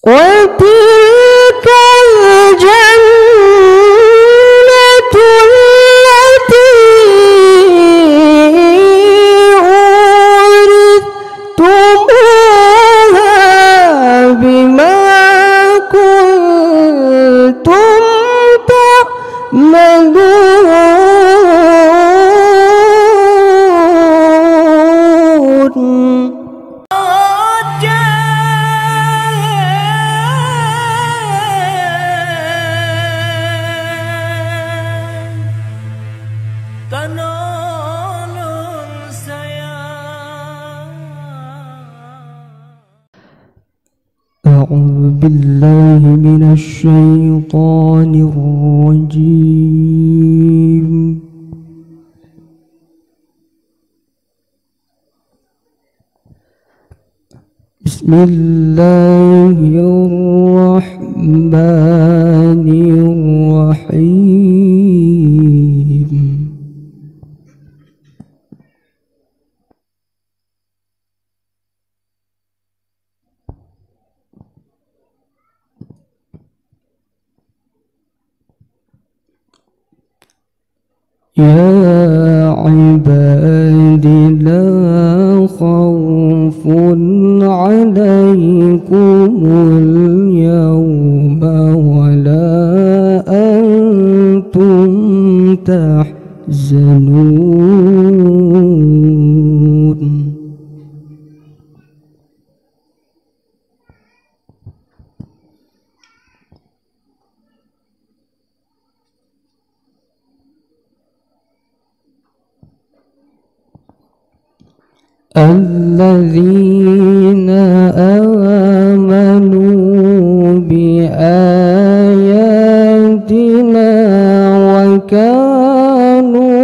وتلك الجنة التي أورثتموها بما كنتم تعملون. أعوذ بالله من الشيطان الرجيم. بسم الله الرحمن الرحيم. يا عباد لا خوف عليكم اليوم ولا أنتم تحزنون. الذين آمنوا بآياتنا وكانوا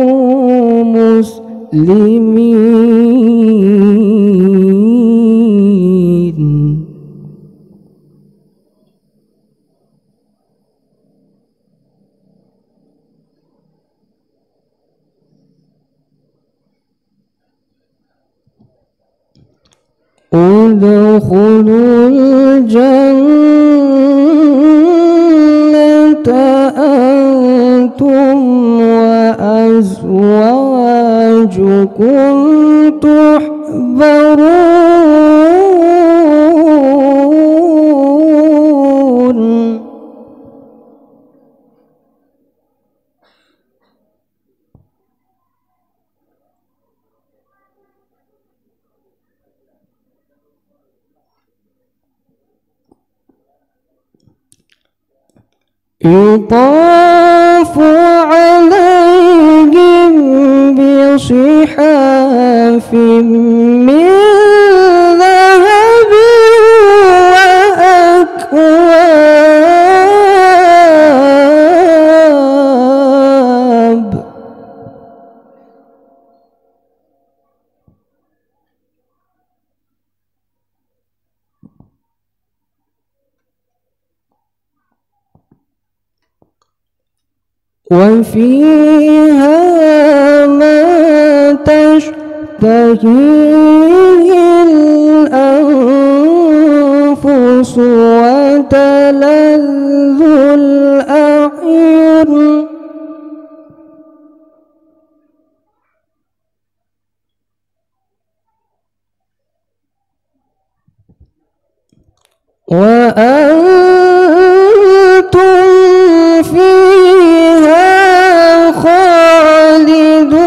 مسلمين. ادخلوا الجنة أنتم وأزواجكم تحبرون. يطاف عليهم بصحاف من ذهب وأكواب. وفيها ما تشتهيه الأنفس وتلذ الأعين. وأنتم فيها خالدون.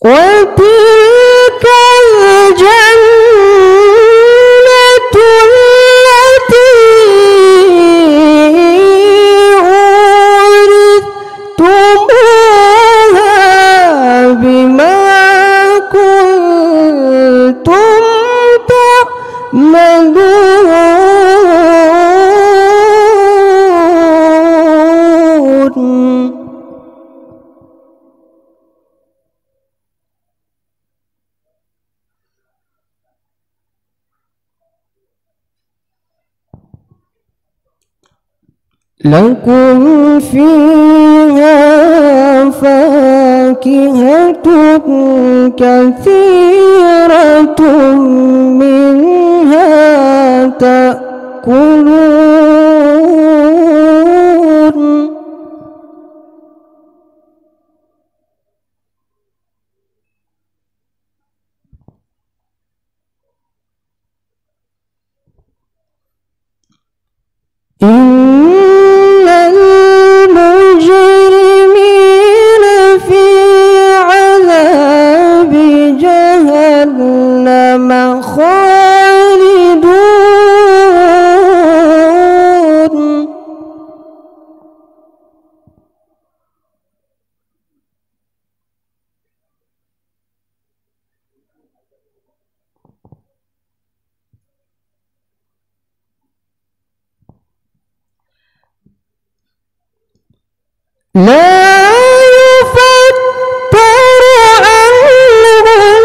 وتلك الجنة التي أورثتموها بما كنتم تعملون. لكم فيها فاكهة كثيرة منها تأكلون إن المجرمين في عذاب جهنم خالدون لا يفتر عنهم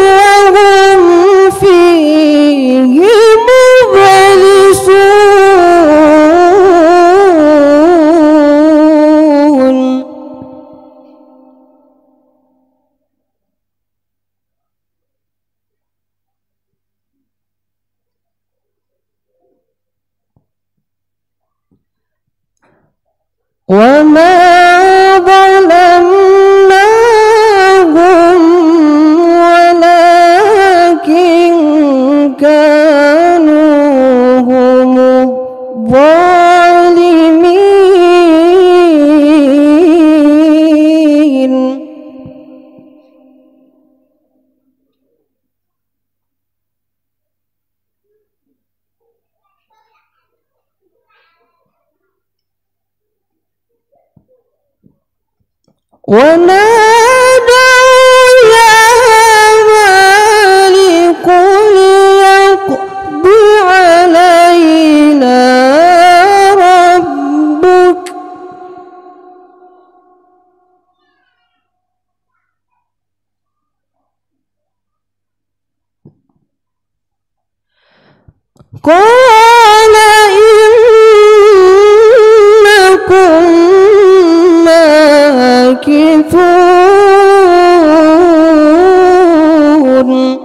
وهم فيه مبلسون وما ظلمناهم ولكن كانوا هم الظالمين ونادوا يا مالك ليقض علينا ربك قال إنكم ماكثون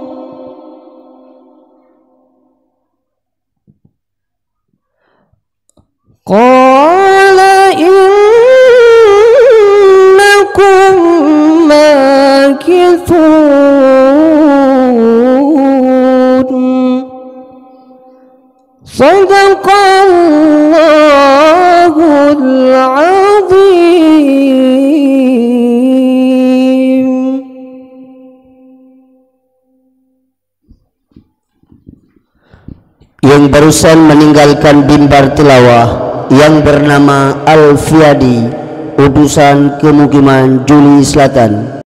قال إنكم ماكثون صدق الله العظيم. Yang barusan meninggalkan mimbar tilawah yang bernama Al-Fiyadi, utusan Kemukiman Juli Selatan.